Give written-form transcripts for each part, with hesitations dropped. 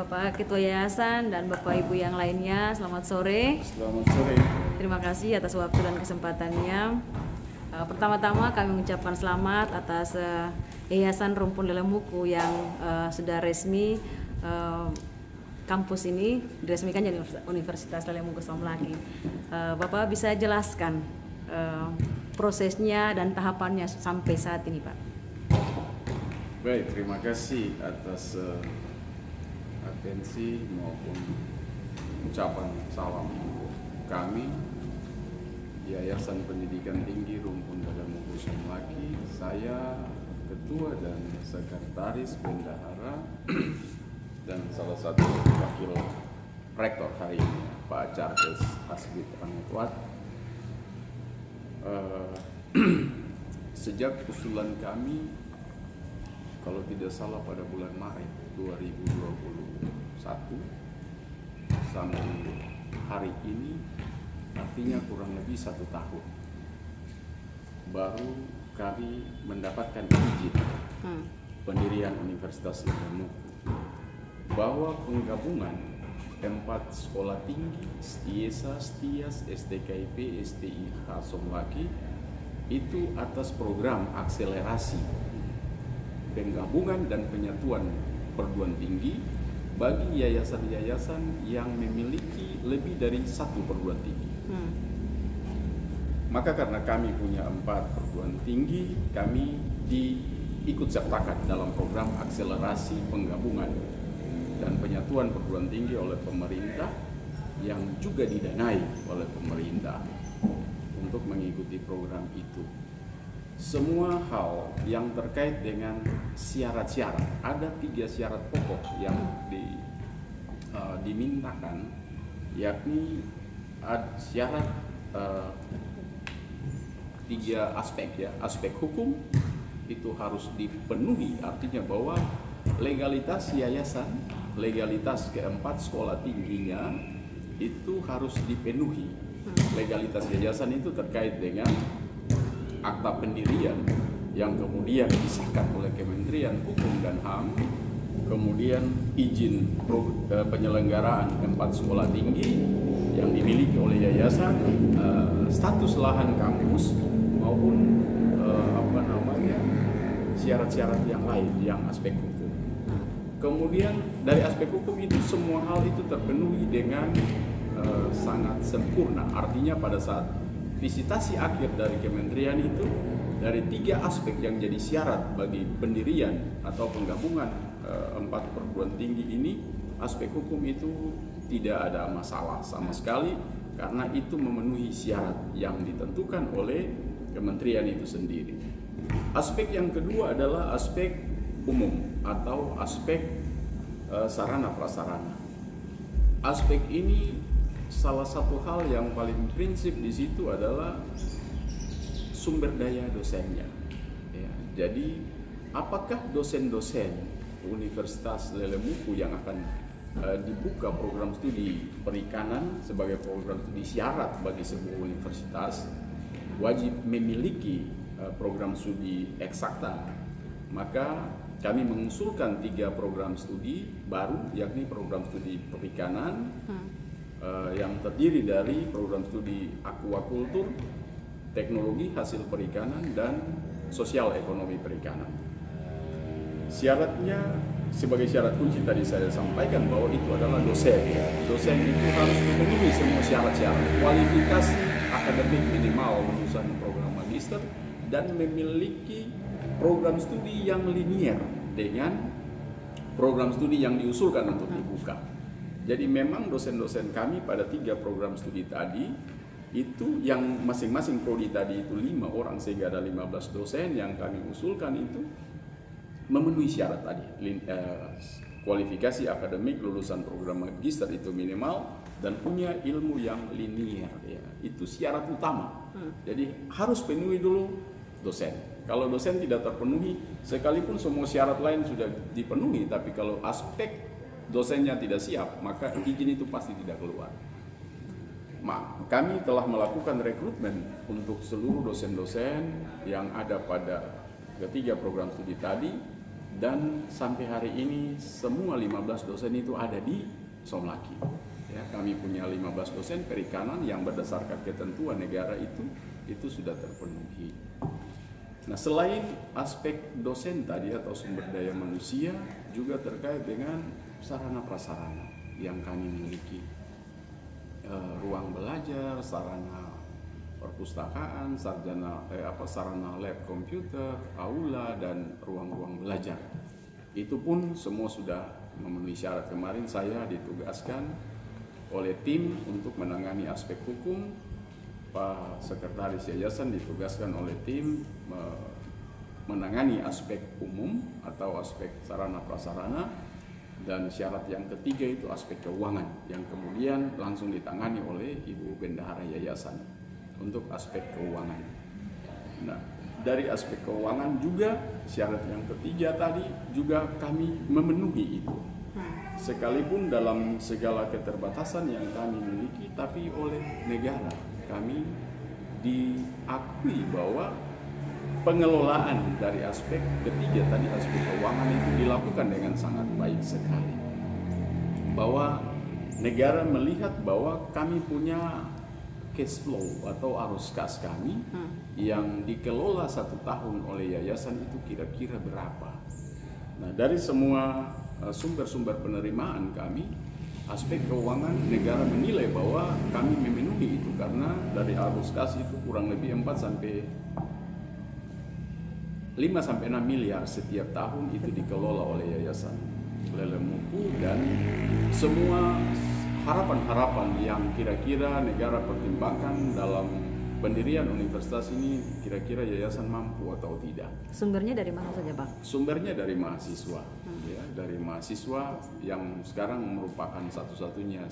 Bapak Ketua Yayasan dan Bapak Ibu yang lainnya, selamat sore. Selamat sore. Terima kasih atas waktu dan kesempatannya. Pertama-tama kami mengucapkan selamat atas Yayasan Rumpun Lelemuku yang sudah resmi kampus ini diresmikan jadi Universitas Lelemuku Somlaki. Bapak bisa jelaskan prosesnya dan tahapannya sampai saat ini, Pak? Baik, terima kasih atas atensi maupun ucapan salam kami Yayasan Pendidikan Tinggi Rumpun Lelemuku Somlaki. Saya Ketua dan Sekretaris Bendahara dan salah satu Wakil Rektor hari ini, Pak Charles Hasbit Anutwat. Sejak usulan kami, kalau tidak salah pada bulan Maret 2021 sampai hari ini, artinya kurang lebih 1 tahun, baru kami mendapatkan izin pendirian Universitas Lelemuku, bahwa penggabungan 4 sekolah tinggi STIESA, STIAS, STKIP, STIH Somlaki itu atas program akselerasi penggabungan dan penyatuan perguruan tinggi bagi yayasan-yayasan yang memiliki lebih dari 1 perguruan tinggi. Maka karena kami punya 4 perguruan tinggi, kami diikut sertakan dalam program akselerasi penggabungan dan penyatuan perguruan tinggi oleh pemerintah yang juga didanai oleh pemerintah untuk mengikuti program itu. Semua hal yang terkait dengan syarat-syarat, ada 3 syarat pokok yang dimintakan, yakni syarat 3 aspek ya. Aspek hukum itu harus dipenuhi, artinya bahwa legalitas yayasan, legalitas ke-4 sekolah tingginya itu harus dipenuhi. Legalitas yayasan itu terkait dengan akta pendirian yang kemudian disahkan oleh Kementerian Hukum dan HAM, kemudian izin penyelenggaraan 4 sekolah tinggi yang dimiliki oleh yayasan, status lahan kampus maupun syarat-syarat yang lain yang aspek hukum. Kemudian dari aspek hukum itu semua hal itu terpenuhi dengan sangat sempurna. Artinya pada saat visitasi akhir dari kementerian itu, dari 3 aspek yang jadi syarat bagi pendirian atau penggabungan 4 perguruan tinggi ini, aspek hukum itu tidak ada masalah sama sekali karena itu memenuhi syarat yang ditentukan oleh kementerian itu sendiri. Aspek yang kedua adalah aspek umum atau aspek sarana prasarana. Aspek ini salah satu hal yang paling prinsip di situ adalah sumber daya dosennya. Ya, jadi apakah dosen-dosen Universitas Lelemuku yang akan dibuka program studi perikanan sebagai program studi syarat bagi sebuah universitas wajib memiliki program studi eksakta, maka kami mengusulkan 3 program studi baru, yakni program studi perikanan yang terdiri dari program studi aquacultur, teknologi hasil perikanan, dan sosial ekonomi perikanan. Syaratnya sebagai syarat kunci tadi saya sampaikan bahwa itu adalah dosen. Dosen itu harus memenuhi semua syarat-syarat, kualifikasi akademik minimal lulusan program magister dan memiliki program studi yang linier dengan program studi yang diusulkan untuk dibuka. Jadi memang dosen-dosen kami pada 3 program studi tadi itu yang masing-masing prodi tadi itu 5 orang sehingga ada 15 dosen yang kami usulkan itu memenuhi syarat tadi. Kualifikasi akademik lulusan program magister itu minimal dan punya ilmu yang linier ya. Itu syarat utama. Jadi harus penuhi dulu dosen. Kalau dosen tidak terpenuhi, sekalipun semua syarat lain sudah dipenuhi, tapi kalau aspek dosennya tidak siap, maka izin itu pasti tidak keluar. Kami telah melakukan rekrutmen untuk seluruh dosen-dosen yang ada pada ketiga program studi tadi, dan sampai hari ini semua 15 dosen itu ada di Somlaki. Ya, kami punya 15 dosen perikanan yang berdasarkan ketentuan negara itu sudah terpenuhi. Nah, selain aspek dosen tadi atau sumber daya manusia, juga terkait dengan sarana prasarana yang kami miliki. Ruang belajar, sarana perpustakaan, sarana lab komputer, aula, dan ruang-ruang belajar. Itu pun semua sudah memenuhi syarat. Kemarin saya ditugaskan oleh tim untuk menangani aspek hukum, Pak Sekretaris Yayasan ditugaskan oleh tim menangani aspek umum atau aspek sarana prasarana, dan syarat yang ketiga itu aspek keuangan yang kemudian langsung ditangani oleh Ibu Bendahara Yayasan untuk aspek keuangan. Nah, dari aspek keuangan juga syarat yang ketiga tadi juga kami memenuhi itu. Sekalipun dalam segala keterbatasan yang kami miliki, tapi oleh negara kami diakui bahwa pengelolaan dari aspek ketiga tadi, aspek keuangan itu dilakukan dengan sangat baik sekali. Bahwa negara melihat bahwa kami punya cash flow atau arus kas kami yang dikelola 1 tahun oleh yayasan itu kira-kira berapa. Nah, dari semua sumber-sumber penerimaan kami, aspek keuangan negara menilai bahwa kami memenuhi itu karena dari arus kas itu kurang lebih 5 sampai 6 miliar setiap tahun itu dikelola oleh Yayasan Lelemuku, dan semua harapan-harapan yang kira-kira negara pertimbangkan dalam pendirian universitas ini kira-kira yayasan mampu atau tidak. Sumbernya dari mana saja, Pak? Sumbernya dari mahasiswa, ya, dari mahasiswa yang sekarang merupakan satu-satunya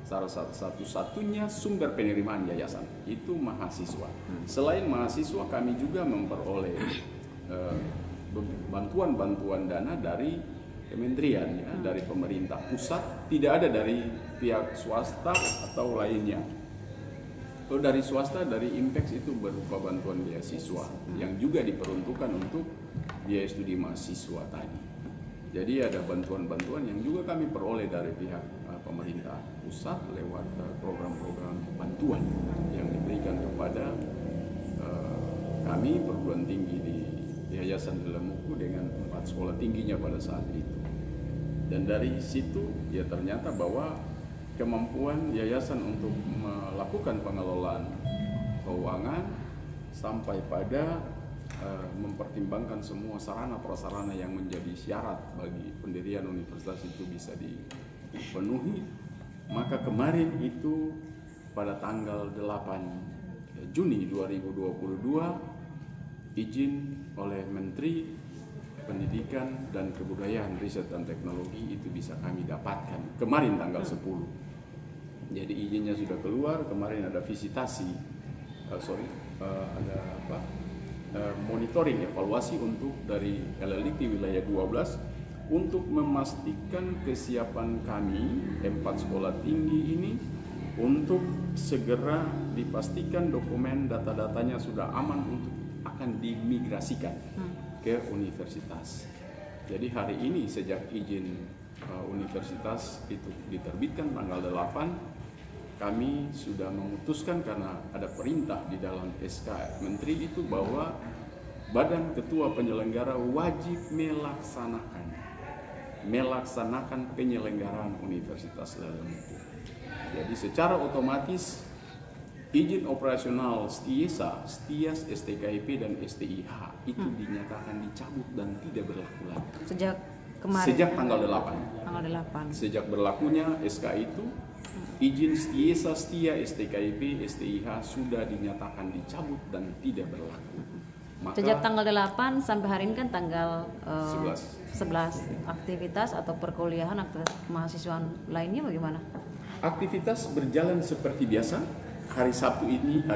satu-satunya sumber penerimaan yayasan itu mahasiswa. Selain mahasiswa, kami juga memperoleh bantuan-bantuan dana dari kementerian, ya, dari pemerintah pusat, tidak ada dari pihak swasta atau lainnya. Kalau dari swasta, dari Impex itu berupa bantuan beasiswa yang juga diperuntukkan untuk biaya studi mahasiswa tadi. Jadi ada bantuan-bantuan yang juga kami peroleh dari pihak pemerintah pusat lewat program-program bantuan yang diberikan kepada kami perguruan tinggi di Yayasan Lelemuku dengan 4 sekolah tingginya pada saat itu. Dan dari situ ya ternyata bahwa kemampuan yayasan untuk melakukan pengelolaan keuangan sampai pada mempertimbangkan semua sarana prasarana yang menjadi syarat bagi pendirian universitas itu bisa dipenuhi. Maka kemarin itu pada tanggal 8 Juni 2022 izin oleh Menteri Pendidikan dan Kebudayaan, Riset dan Teknologi itu bisa kami dapatkan kemarin tanggal 10. Jadi izinnya sudah keluar, kemarin ada visitasi, monitoring evaluasi untuk dari LLDT wilayah 12 untuk memastikan kesiapan kami 4 sekolah tinggi ini untuk segera dipastikan dokumen data-datanya sudah aman untuk akan dimigrasikan ke universitas. Jadi hari ini sejak izin universitas itu diterbitkan tanggal 8, kami sudah memutuskan karena ada perintah di dalam SK Menteri itu bahwa Badan Ketua Penyelenggara wajib melaksanakan penyelenggaraan Universitas Lelemuku. Jadi secara otomatis izin operasional STIAS, STKIP dan STIH itu dinyatakan dicabut dan tidak berlaku lagi. Sejak kemarin? Sejak tanggal 8. Tanggal 8. Sejak berlakunya SK itu, izin STIAS, STKIP, STIH sudah dinyatakan dicabut dan tidak berlaku. Maka, sejak tanggal 8 sampai hari ini kan tanggal 11. Aktivitas atau perkuliahan, aktivitas kemahasiswaan lainnya bagaimana? Aktivitas berjalan seperti biasa. Hari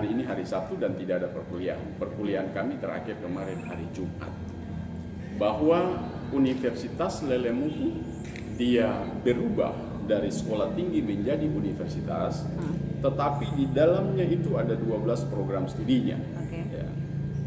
ini hari Sabtu dan tidak ada perkuliahan. Perkuliahan kami terakhir kemarin hari Jumat. Bahwa Universitas Lelemuku dia berubah dari sekolah tinggi menjadi universitas, tetapi di dalamnya itu ada 12 program studinya. Okay. Ya.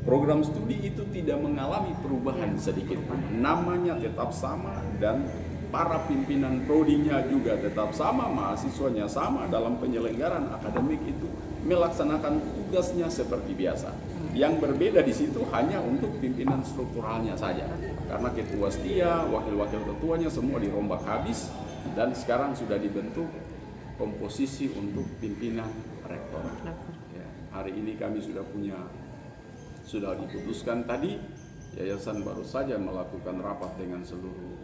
program studi itu tidak mengalami perubahan sedikit pun. Namanya tetap sama dan para pimpinan prodinya juga tetap sama, mahasiswanya sama, dalam penyelenggaraan akademik itu melaksanakan tugasnya seperti biasa. Yang berbeda di situ hanya untuk pimpinan strukturalnya saja. Karena ketua setia, wakil-wakil ketuanya semua dirombak habis dan sekarang sudah dibentuk komposisi untuk pimpinan rektor. Ya, hari ini kami sudah diputuskan tadi, yayasan baru saja melakukan rapat dengan seluruh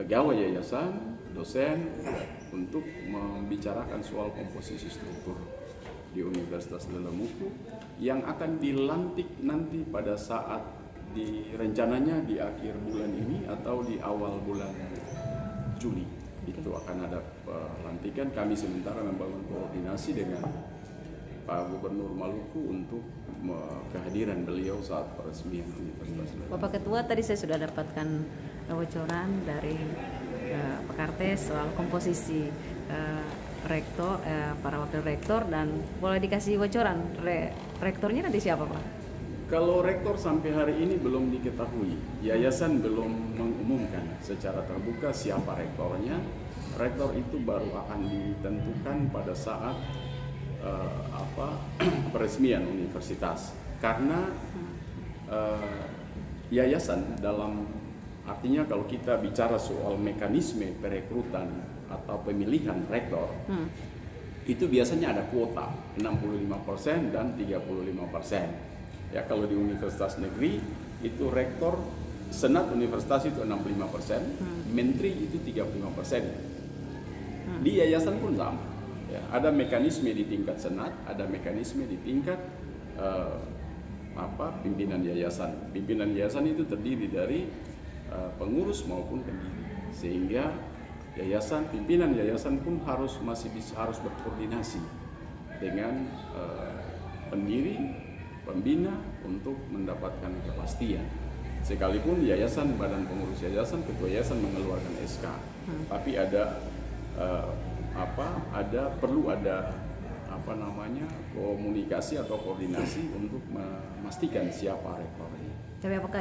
pegawai yayasan, dosen, untuk membicarakan soal komposisi struktur di Universitas Lelemuku yang akan dilantik nanti pada saat rencananya di akhir bulan ini atau di awal bulan Juli. Itu akan ada pelantikan. Kami sementara membangun koordinasi dengan Pak Gubernur Maluku untuk kehadiran beliau saat peresmian Universitas Lelemuku. Bapak Ketua, tadi saya sudah dapatkan bocoran dari Pak Kartes soal komposisi rektor, para wakil rektor, dan boleh dikasih bocoran rektornya nanti siapa, Pak? Kalau rektor sampai hari ini belum diketahui, yayasan belum mengumumkan secara terbuka siapa rektornya. Rektor itu baru akan ditentukan pada saat peresmian universitas. Karena yayasan artinya kalau kita bicara soal mekanisme perekrutan atau pemilihan rektor, itu biasanya ada kuota 65% dan 35%. Ya, kalau di universitas negeri itu rektor senat universitas itu 65%, menteri itu 35%. Di yayasan pun sama. Ya, ada mekanisme di tingkat senat, ada mekanisme di tingkat pimpinan yayasan. Pimpinan yayasan itu terdiri dari pengurus maupun pendiri, sehingga pimpinan yayasan pun harus berkoordinasi dengan pendiri, pembina untuk mendapatkan kepastian. Sekalipun yayasan, badan pengurus yayasan, ketua yayasan mengeluarkan SK, tapi perlu ada komunikasi atau koordinasi untuk memastikan siapa rektornya. Tapi apakah